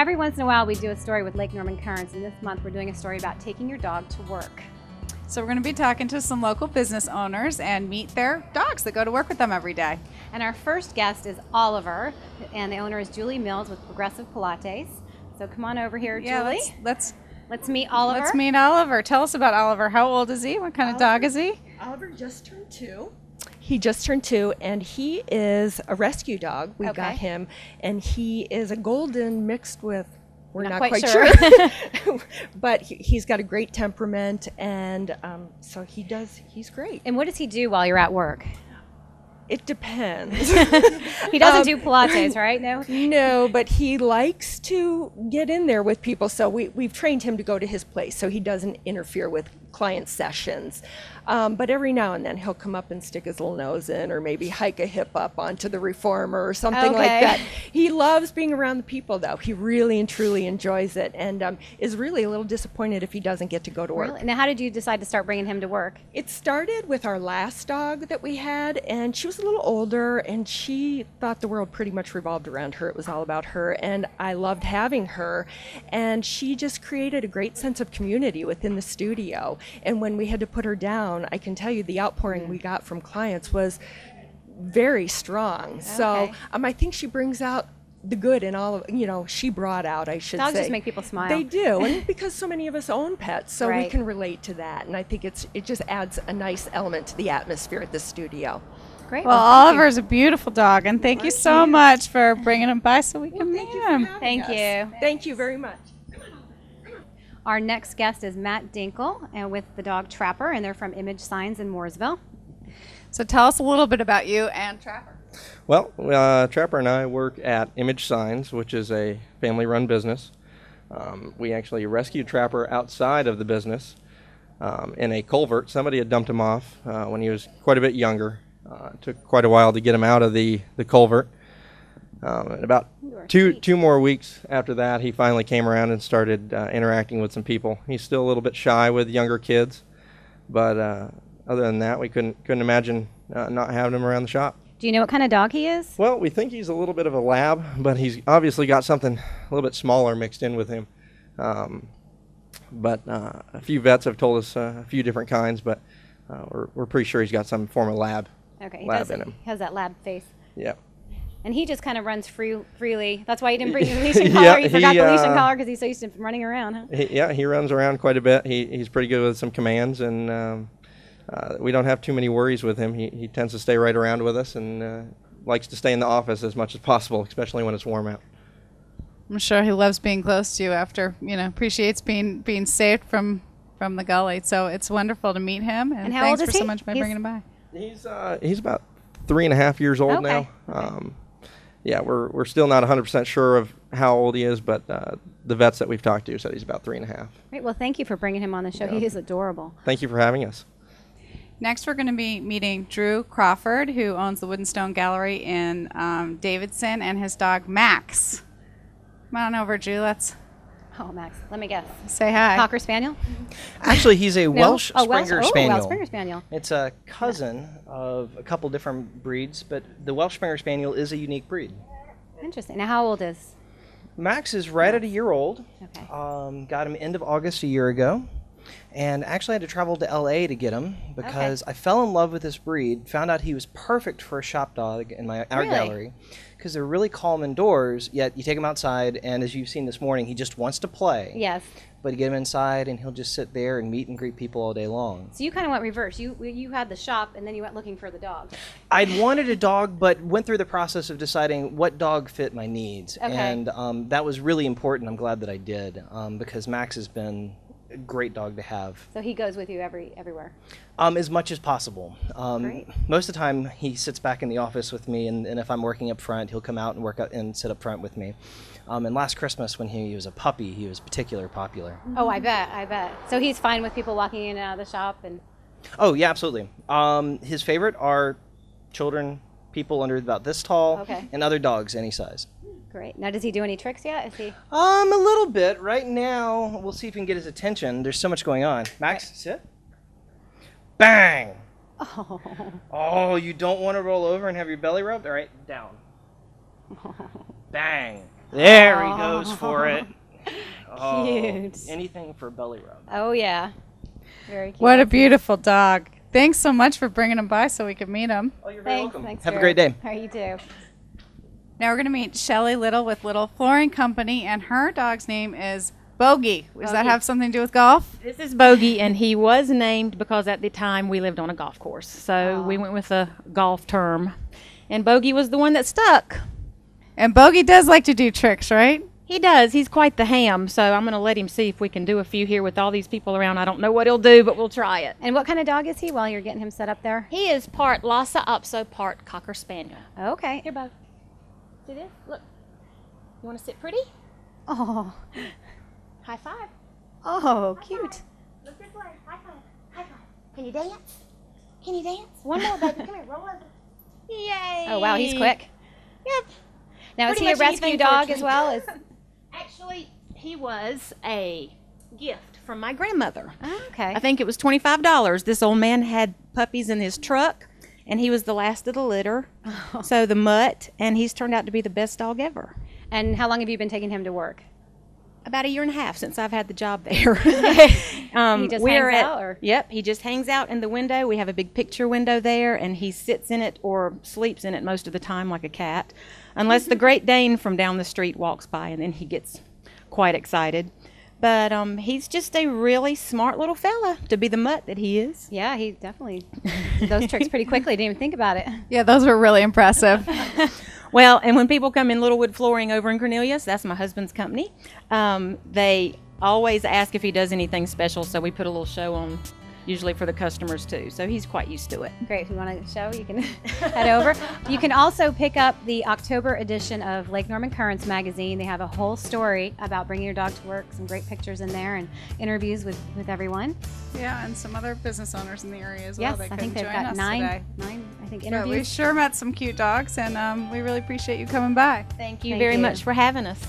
Every once in a while we do a story with Lake Norman Currents, and this month we're doing a story about taking your dog to work. So we're going to be talking to some local business owners and meet their dogs that go to work with them every day. And our first guest is Oliver, and the owner is Julie Mills with Progressive Pilates. So come on over here, Julie. Let's meet Oliver. Let's meet Oliver. Tell us about Oliver. How old is he? What kind of dog is he? Oliver just turned 2. He just turned 2, and he is a rescue dog. We got him, and he is a golden mixed with, we're not quite sure. But he's got a great temperament, and so he's great. And what does he do while you're at work? It depends. He doesn't do Pilates, right? No? No, but he likes to get in there with people, so we've trained him to go to his place so he doesn't interfere with client sessions. But every now and then he'll come up and stick his little nose in, or maybe hike a hip up onto the reformer or something like that. He loves being around the people, though. He really and truly enjoys it, and is really a little disappointed if he doesn't get to go to work. Really? Now, how did you decide to start bringing him to work? It started with our last dog that we had, and she was a little older, and she thought the world pretty much revolved around her. It was all about her, and I loved having her, and she just created a great sense of community within the studio. And when we had to put her down, I can tell you the outpouring we got from clients was very strong. So I think she brings out the good in all of, she brought out, I should say. Dogs just make people smile. They do, and because so many of us own pets, so we can relate to that. And I think it just adds a nice element to the atmosphere at the studio. Great. Well, Oliver's a beautiful dog, and thank you so much for bringing him by so we can meet him. Thank you. Thank you very much. Our next guest is Matt Dinkle, and with the dog Trapper, and they're from Image Signs in Mooresville. So tell us a little bit about you and Trapper. Well, Trapper and I work at Image Signs, which is a family-run business. We actually rescued Trapper outside of the business in a culvert. Somebody had dumped him off when he was quite a bit younger. It took quite a while to get him out of the culvert. And about two more weeks after that, he finally came around and started interacting with some people. He's still a little bit shy with younger kids, but other than that, we couldn't imagine not having him around the shop. Do you know what kind of dog he is? Well, we think he's a little bit of a lab, but he's obviously got something a little bit smaller mixed in with him. But a few vets have told us a few different kinds, but we're pretty sure he's got some form of lab in him. He has that lab face. Yeah. And he just kind of runs freely. That's why he didn't bring the leashing collar. He forgot the leashing collar because he's so used to running around, huh? He runs around quite a bit. He's pretty good with some commands, and we don't have too many worries with him. He tends to stay right around with us and likes to stay in the office as much as possible, especially when it's warm out. I'm sure he loves being close to you after, appreciates being saved from the gully. So it's wonderful to meet him, and how old thanks is for he? so much by bringing him by. He's about 3.5 years old now. Yeah, we're still not 100% sure of how old he is, but the vets that we've talked to said he's about 3.5. Great. Well, thank you for bringing him on the show. Yeah. He is adorable. Thank you for having us. Next, we're going to be meeting Drew Crawford, who owns the Wood and Stone Gallery in Davidson, and his dog Max. Come on over, Drew. Let's Max. Let me guess. say hi. Cocker Spaniel? Actually, he's a Welsh Springer Spaniel. Welsh Springer Spaniel. It's a cousin of a couple different breeds, but the Welsh Springer Spaniel is a unique breed. Interesting. Now, how old is? Max is right at a year old. Okay. Got him end of August a year ago. And actually had to travel to LA to get him because I fell in love with this breed, found out he was perfect for a shop dog in our gallery because they're really calm indoors, yet you take him outside, and as you've seen this morning, he just wants to play. Yes. But you get him inside, and he'll just sit there and meet and greet people all day long. So you kind of went reverse. You had the shop, and then you went looking for the dog. I'd wanted a dog, but went through the process of deciding what dog fit my needs. Okay. And that was really important. I'm glad that I did because Max has been a great dog to have. So he goes with you everywhere? As much as possible. Great. Most of the time he sits back in the office with me, and if I'm working up front, he'll come out and work out and sit up front with me. And last Christmas when he was a puppy, he was particularly popular. Oh, I bet. So he's fine with people walking in and out of the shop? And Oh, yeah, absolutely. His favorite are children, people under about this tall, and other dogs any size. Great. Now, does he do any tricks yet? Is he? A little bit. Right now, we'll see if we can get his attention. There's so much going on. Max, sit. Bang! Oh, you don't want to roll over and have your belly rubbed? All right, down. Bang. There he goes for it. Oh, Cute. anything for belly rub. Oh, yeah. Very cute. What a beautiful dog. Thanks so much for bringing him by so we could meet him. Oh, you're very Thanks. welcome. Thanks, Have a Drew. great day. All right, you too. Now we're going to meet Shelly Little with Little Flooring Company, and her dog's name is Bogey. Does that Bogey. have something to do with golf? This is Bogey, and he was named because at the time we lived on a golf course. So Oh. we went with a golf term. And Bogey was the one that stuck. And Bogey does like to do tricks, right? He does. He's quite the ham. So I'm going to let him see if we can do a few here with all these people around. I don't know what he'll do, but we'll try it. And what kind of dog is he while you're getting him set up there? He is part Lhasa Apso, part Cocker Spaniel. Okay. Here, Bo. See this? Look. You want to sit pretty? Oh, High five. oh, cute. Look this way. High five. High five. Can you dance? Can you dance? One more, baby. Come here. Roll over. Yay. Oh, wow, he's quick. Yep. Now, is Pretty he a much rescue anything for a dog as treat. well? Actually, he was a gift from my grandmother. Oh, okay. I think it was $25. This old man had puppies in his truck, and he was the last of the litter. So the mutt, and he's turned out to be the best dog ever. And how long have you been taking him to work? About a year and a half since I've had the job there. He just we're hangs at- out, or? Yep, he just hangs out in the window. We have a big picture window there, and he sits in it or sleeps in it most of the time like a cat, unless the Great Dane from down the street walks by, and then he gets quite excited. But he's just a really smart little fella to be the mutt that he is. Yeah, he definitely did those tricks pretty quickly. Didn't even think about it. Yeah, those were really impressive. Well, and when people come in Littlewood Flooring over in Cornelius, that's my husband's company, they always ask if he does anything special, so we put a little show on usually for the customers too. So he's quite used to it. Great. If you want to show, you can head over. You can also pick up the October edition of Lake Norman Currents magazine. They have a whole story about bringing your dog to work, some great pictures in there, and interviews with everyone. Yeah, and some other business owners in the area as Yes, well. They I think they've join got us nine, today. I think, So we interviews. sure met some cute dogs, and we really appreciate you coming by. Thank you Thank very you. much for having us.